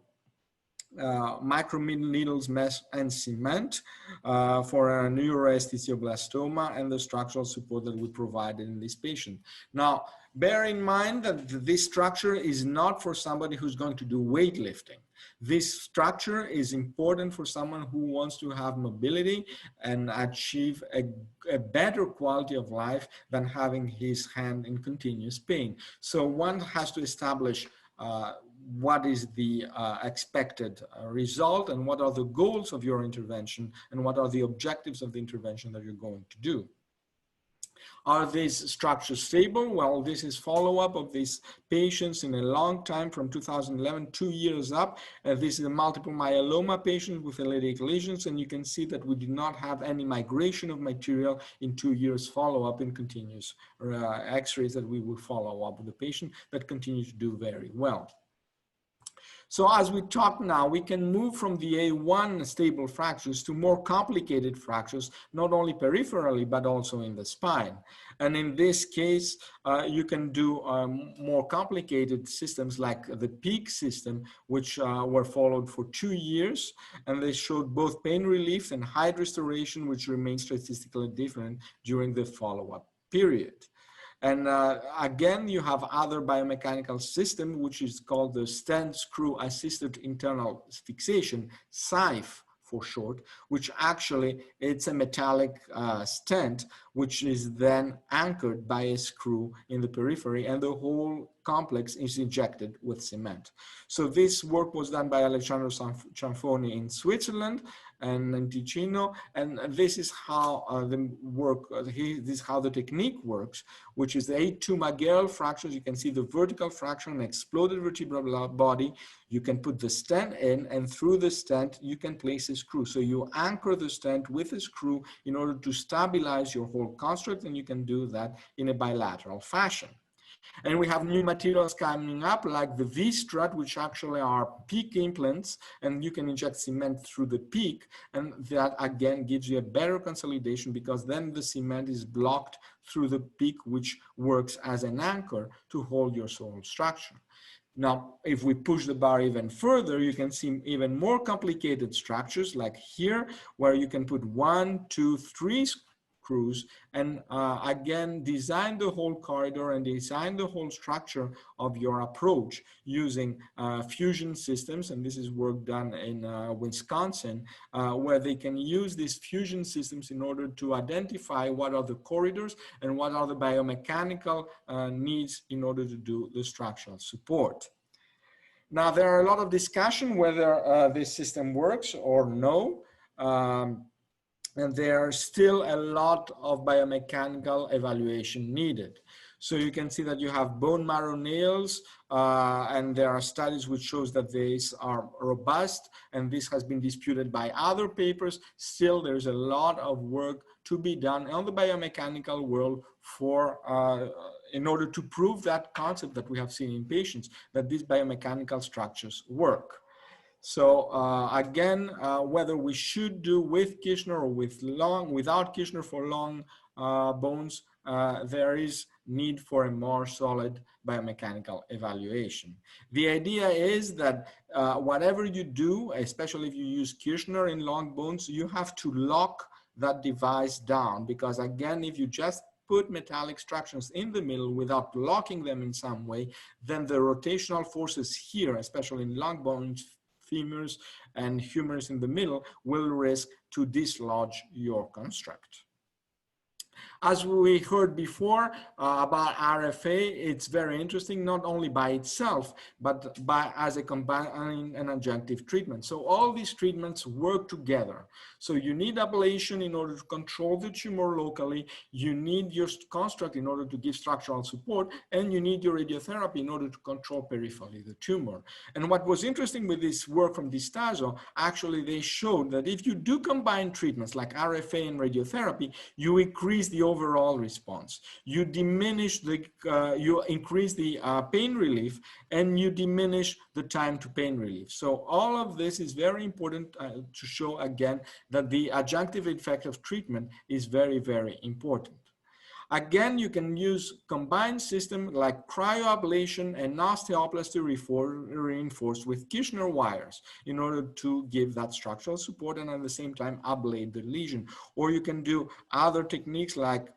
microneedles, mesh, and cement for a neuroesthesioblastoma and the structural support that we provided in this patient. Now, bear in mind that this structure is not for somebody who's going to do weightlifting. This structure is important for someone who wants to have mobility and achieve a better quality of life than having his hand in continuous pain. So one has to establish what is the expected result and what are the goals of your intervention and what are the objectives of the intervention that you're going to do. Are these structures stable? Well, this is follow-up of these patients in a long time from 2011, 2 years up. This is a multiple myeloma patient with lytic lesions, and you can see that we did not have any migration of material in 2 years follow-up in continuous x-rays that we will follow up with the patient that continue to do very well. So as we talk now, we can move from the A1 stable fractures to more complicated fractures, not only peripherally, but also in the spine. And in this case, you can do more complicated systems like the PEEK system, which were followed for 2 years. And they showed both pain relief and height restoration, which remained statistically different during the follow-up period. And again, you have other biomechanical system, which is called the stent screw assisted internal fixation, SIFE for short, which actually it's a metallic stent, which is then anchored by a screw in the periphery, and the whole complex is injected with cement. So this work was done by Alessandro Cianfoni in Switzerland and in Ticino, and this is how this is how the technique works, which is the A2 Maguire fractures. You can see the vertical fracture and exploded vertebral body. You can put the stent in, and through the stent, you can place a screw. So you anchor the stent with a screw in order to stabilize your whole construct, and you can do that in a bilateral fashion. And we have new materials coming up like the V-strut, which actually are PEEK implants, and you can inject cement through the PEEK, and that again gives you a better consolidation because then the cement is blocked through the PEEK, which works as an anchor to hold your whole structure. Now, if we push the bar even further, you can see even more complicated structures like here, where you can put 1, 2, 3 screws and again design the whole corridor and design the whole structure of your approach using fusion systems. And this is work done in Wisconsin, where they can use these fusion systems in order to identify what are the corridors and what are the biomechanical needs in order to do the structural support. Now, there are a lot of discussion whether this system works or no. And there are still a lot of biomechanical evaluation needed. So you can see that you have bone marrow nails, and there are studies which shows that these are robust, and this has been disputed by other papers. Still, there's a lot of work to be done on the biomechanical world for in order to prove that concept that we have seen in patients, that these biomechanical structures work. So again, whether we should do with Kirchner or without Kirchner for long bones, there is need for a more solid biomechanical evaluation. The idea is that whatever you do, especially if you use Kirchner in long bones, you have to lock that device down, because again, if you just put metallic structures in the middle without locking them in some way, then the rotational forces here, especially in long bones, femurs and humerus in the middle, will risk to dislodge your construct. As we heard before about RFA, it's very interesting, not only by itself, but as a combined and adjunctive treatment. So all these treatments work together. So you need ablation in order to control the tumor locally, you need your construct in order to give structural support, and you need your radiotherapy in order to control peripherally the tumor. And what was interesting with this work from Distaso, actually they showed that if you do combine treatments like RFA and radiotherapy, you increase the overall response. You diminish the, you increase the pain relief, and you diminish the time to pain relief. So all of this is very important to show again that the adjunctive effect of treatment is very, very important. Again, you can use combined system like cryoablation and osteoplasty reinforced with Kirchner wires in order to give that structural support and at the same time ablate the lesion. Or you can do other techniques like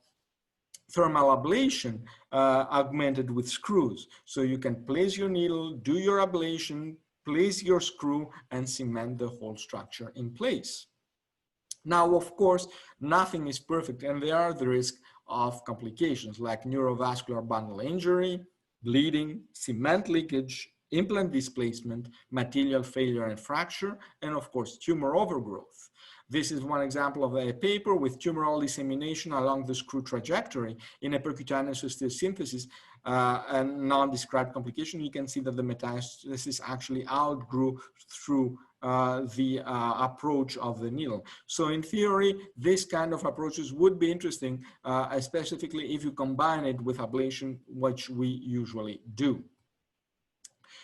thermal ablation augmented with screws. So you can place your needle, do your ablation, place your screw, and cement the whole structure in place. Now, of course, nothing is perfect, and there are the risks of complications like neurovascular bundle injury, bleeding, cement leakage, implant displacement, material failure and fracture, and of course, tumor overgrowth. This is one example of a paper with tumoral dissemination along the screw trajectory in a percutaneous osteosynthesis and non-described complication. You can see that the metastasis actually outgrew through the approach of the needle. So in theory, this kind of approaches would be interesting, specifically if you combine it with ablation, which we usually do.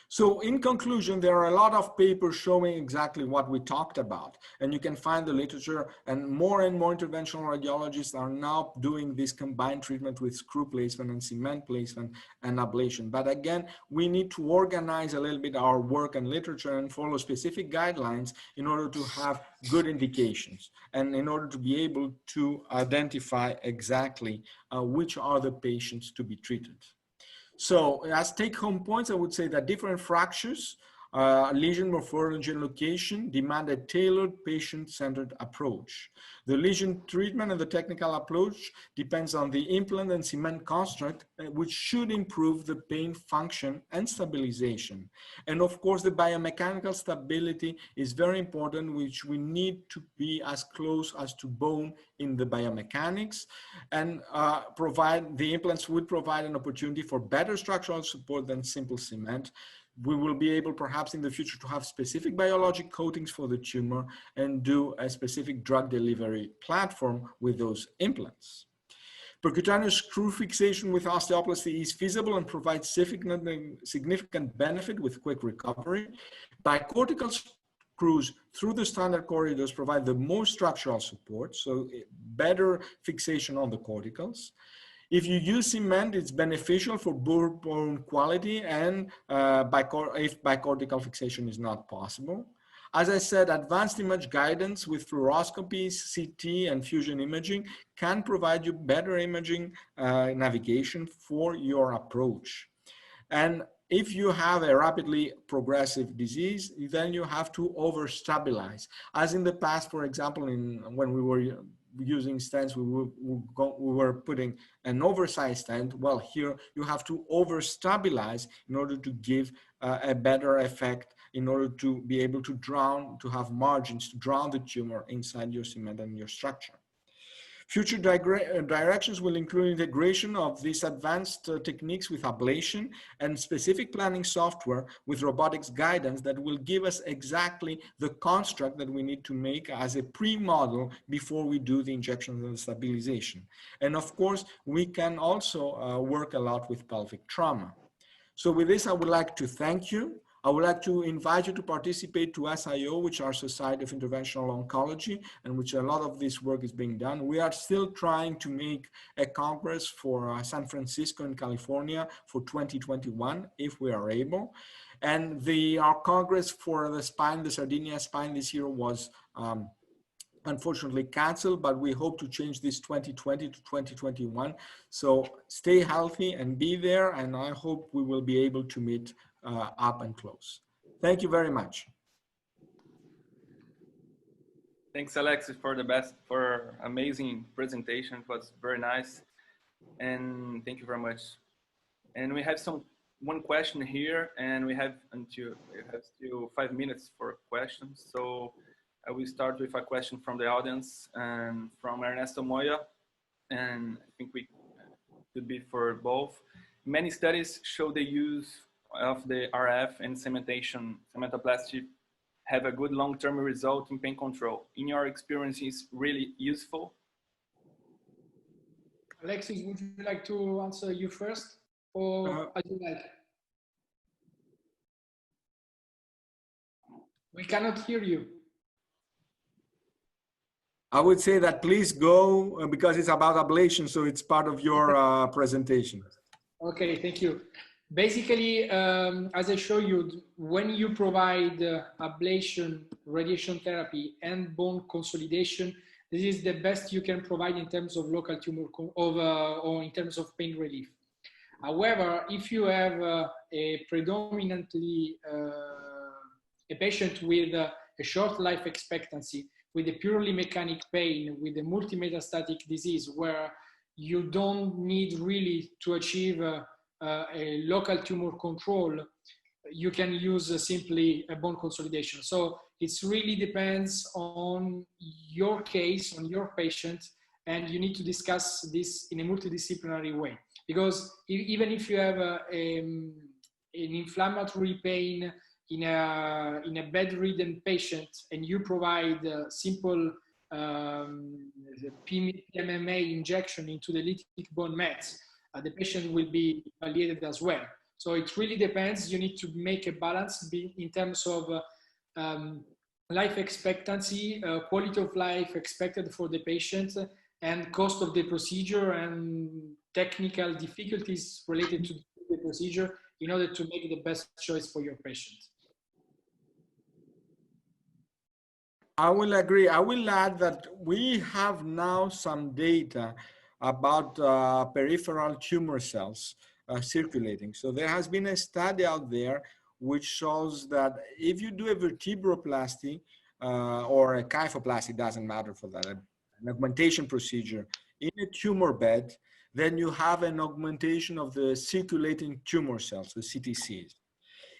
So in conclusion, there are a lot of papers showing exactly what we talked about, and you can find the literature, and more interventional radiologists are now doing this combined treatment with screw placement and cement placement and ablation. But again, we need to organize a little bit our work and literature and follow specific guidelines in order to have good indications and in order to be able to identify exactly which are the patients to be treated. So as take-home points, I would say that different fractures, lesion morphology and location demand a tailored patient-centered approach. The lesion treatment and the technical approach depends on the implant and cement construct, which should improve the pain function and stabilization. And of course, the biomechanical stability is very important, which we need to be as close as to bone in the biomechanics, and the implants would provide an opportunity for better structural support than simple cement. We will be able perhaps in the future to have specific biologic coatings for the tumor and do a specific drug delivery platform with those implants. Percutaneous screw fixation with osteoplasty is feasible and provides significant benefit with quick recovery. Bicortical screws through the standard corridors provide the most structural support, so better fixation on the corticals. If you use cement, it's beneficial for bone quality and if bicortical fixation is not possible. As I said, advanced image guidance with fluoroscopy, CT, and fusion imaging can provide you better imaging navigation for your approach. And if you have a rapidly progressive disease, then you have to overstabilize. As in the past, for example, when we were using stents, we were putting an oversized stent. Well, here you have to overstabilize in order to give a better effect, in order to be able to drown, to have margins to drown the tumor inside your cement and your structure. Future directions will include integration of these advanced techniques with ablation and specific planning software with robotics guidance that will give us exactly the construct that we need to make as a pre-model before we do the injections and the stabilization. And of course, we can also work a lot with pelvic trauma. So with this, I would like to thank you. I would like to invite you to participate to SIO, which are Society of Interventional Oncology, and which a lot of this work is being done. We are still trying to make a congress for San Francisco in California for 2021, if we are able. And our congress for the spine, the Sardinia spine this year was unfortunately canceled, but we hope to change this 2020 to 2021. So stay healthy and be there, and I hope we will be able to meet up and close. Thank you very much. Thanks, Alexis, for amazing presentation. It was very nice, and thank you very much. And we have one question here, and we have still 5 minutes for questions. So I will start with a question from the audience and from Ernesto Moya, and I think we could be for both. Many studies show the use of the RF and cementoplastia have a good long-term result in pain control. In your experience, is really useful? Alexis, would you like to answer you first, or as you like? We cannot hear you. I would say that please go, because it's about ablation, so it's part of your presentation. Okay, thank you. Basically, as I show you, when you provide ablation, radiation therapy, and bone consolidation, this is the best you can provide in terms of local tumor or in terms of pain relief. However, if you have a predominantly a patient with a short life expectancy, with a purely mechanic pain, with a multimetastatic disease, where you don't need really to achieve a local tumor control, you can use simply a bone consolidation. So it really depends on your case, on your patient, and you need to discuss this in a multidisciplinary way. Because even if you have an inflammatory pain in a bedridden patient and you provide simple PMMA injection into the lytic bone mets, the patient will be palliated as well. So it really depends. You need to make a balance in terms of life expectancy, quality of life expected for the patient, and cost of the procedure and technical difficulties related to the procedure in order to make the best choice for your patient. I will agree. I will add that we have now some data about peripheral tumor cells circulating. So there has been a study out there which shows that if you do a vertebroplasty or a kyphoplasty, doesn't matter for that, an augmentation procedure in a tumor bed, then you have an augmentation of the circulating tumor cells, the CTCs.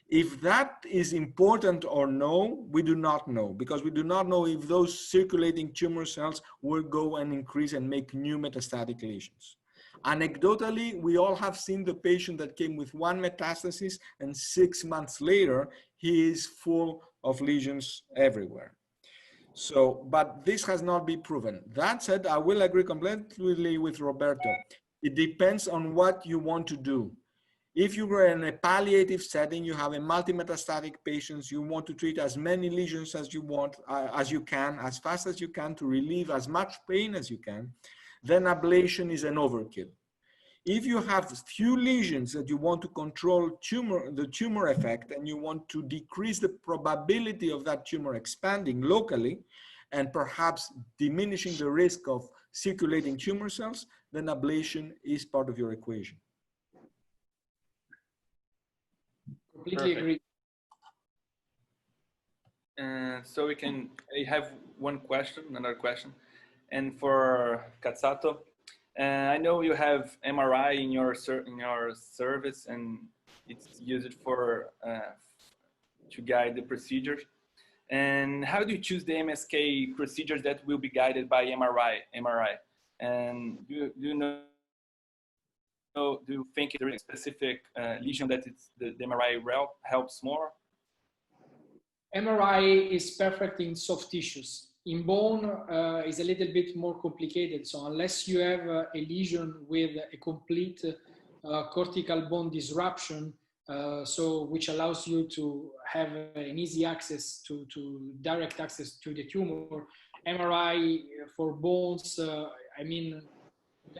If that is important or no, we do not know, because we do not know if those circulating tumor cells will go and increase and make new metastatic lesions. Anecdotally, we all have seen the patient that came with one metastasis and 6 months later, he is full of lesions everywhere. So, but this has not been proven. That said, I will agree completely with Roberto. It depends on what you want to do. If you were in a palliative setting, you have a multimetastatic patients, you want to treat as many lesions as you want, as you can, as fast as you can to relieve as much pain as you can, then ablation is an overkill. If you have few lesions that you want to control the tumor effect, and you want to decrease the probability of that tumor expanding locally, and perhaps diminishing the risk of circulating tumor cells, then ablation is part of your equation. Completely agree. So I have another question. And for Cazzato, I know you have MRI in your service, and it's used for to guide the procedures. And how do you choose the MSK procedures that will be guided by MRI? And do you think there is a specific lesion that the MRI helps more? MRI is perfect in soft tissues. In bone is a little bit more complicated. So unless you have a lesion with a complete cortical bone disruption, so which allows you to have an easy access to direct access to the tumor. MRI for bones, I mean,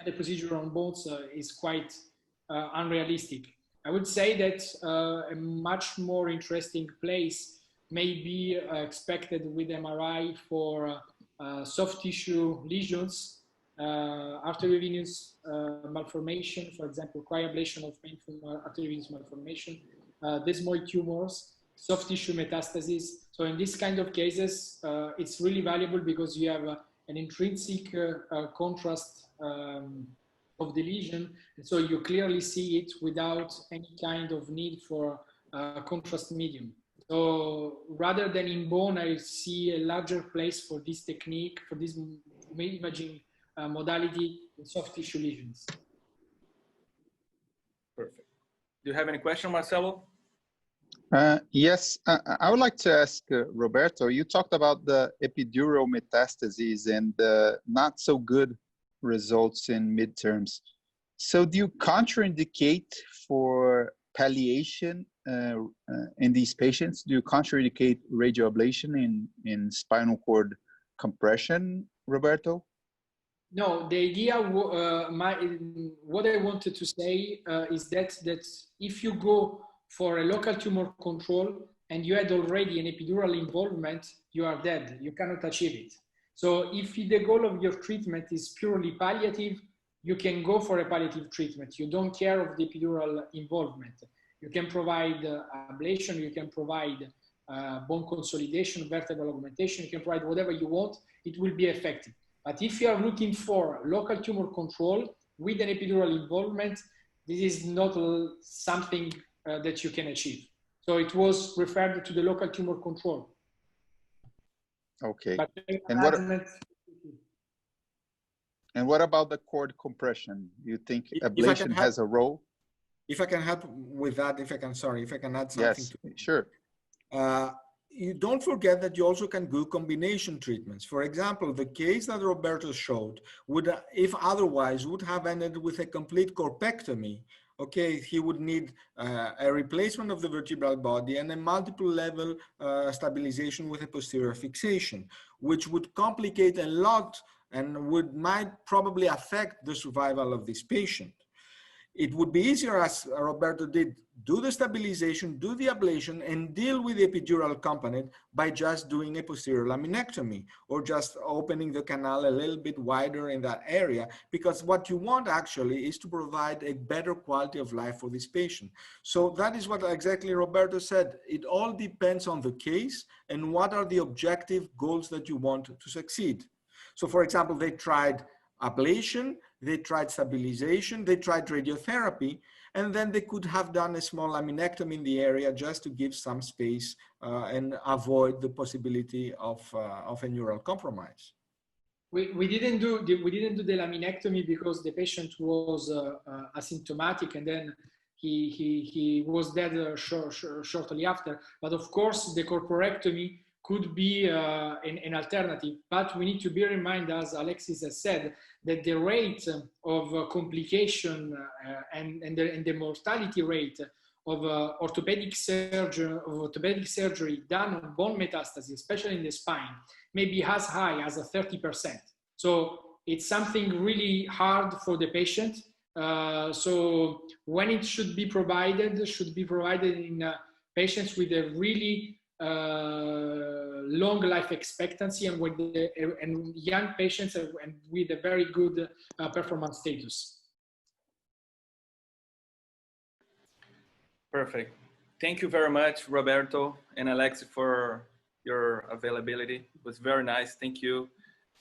the procedure on bones is quite unrealistic. I would say that a much more interesting place may be expected with MRI for soft tissue lesions, arteriovenous malformation, for example, cryoablation of painful arteriovenous malformation, desmoid tumors, soft tissue metastases. So in this kind of cases, it's really valuable because you have an intrinsic contrast of the lesion, and so you clearly see it without any kind of need for contrast medium. So rather than in bone, I see a larger place for this technique, for this imaging modality in soft tissue lesions. Perfect. Do you have any question, Marcelo? Yes, I would like to ask Roberto, you talked about the epidural metastases and the not so good results in midterms. So do you contraindicate for palliation in these patients? Do you contraindicate radioablation in spinal cord compression, Roberto? No, the idea, what I wanted to say is that if you go for a local tumor control and you had already an epidural involvement, you are dead. You cannot achieve it. So if the goal of your treatment is purely palliative, you can go for a palliative treatment. You don't care of the epidural involvement. You can provide ablation, you can provide bone consolidation, vertebral augmentation, you can provide whatever you want, it will be effective. But if you are looking for local tumor control with an epidural involvement, this is not something that you can achieve. So it was referred to the local tumor control. Okay. And what about the cord compression? You think ablation has a role? If I can help with that, if I can add something. Yes, sure. You don't forget that you also can do combination treatments. For example, the case that Roberto showed would, if otherwise, would have ended with a complete corpectomy. Okay, he would need a replacement of the vertebral body and a multiple level stabilization with a posterior fixation, which would complicate a lot and might probably affect the survival of this patient. It would be easier, as Roberto did, do the stabilization, do the ablation, and deal with the epidural component by just doing a posterior laminectomy or just opening the canal a little bit wider in that area, because what you want actually is to provide a better quality of life for this patient. So that is what exactly Roberto said. It all depends on the case and what are the objective goals that you want to succeed. So for example, they tried ablation, they tried stabilization, they tried radiotherapy, and then they could have done a small laminectomy in the area just to give some space and avoid the possibility of a neural compromise. We didn't do the laminectomy because the patient was asymptomatic, and then he was dead shortly after. But of course, the corporectomy could be an alternative, but we need to bear in mind, as Alexis has said, that the rate of complication and the mortality rate of orthopedic surgery done on bone metastasis, especially in the spine, may be as high as 30%. So it's something really hard for the patient. So when it should be provided in patients with a really long life expectancy and young patients and with a very good performance status. Perfect. Thank you very much, Roberto and Alexis, for your availability. It was very nice. Thank you.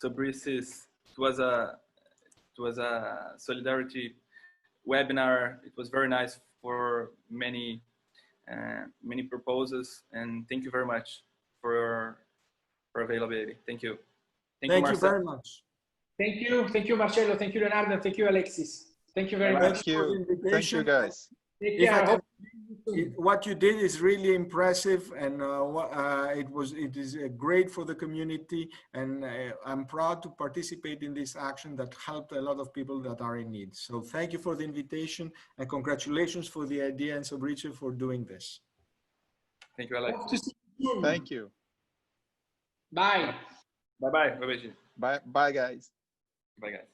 Sobrice, it was a solidarity webinar. It was very nice for many proposals, and thank you very much for availability. Thank you. Thank you very much. Thank you, Marcelo. Thank you, Leonardo. Thank you, Alexis. Thank you very much. Thank you, guys. Take care. what you did is really impressive, and it is great for the community, and I'm proud to participate in this action that helped a lot of people that are in need. So thank you for the invitation, and congratulations for the idea and Sobrice for doing this. Thank you, Alex. Thank you. Bye. Bye-bye. Bye, guys. Bye, guys.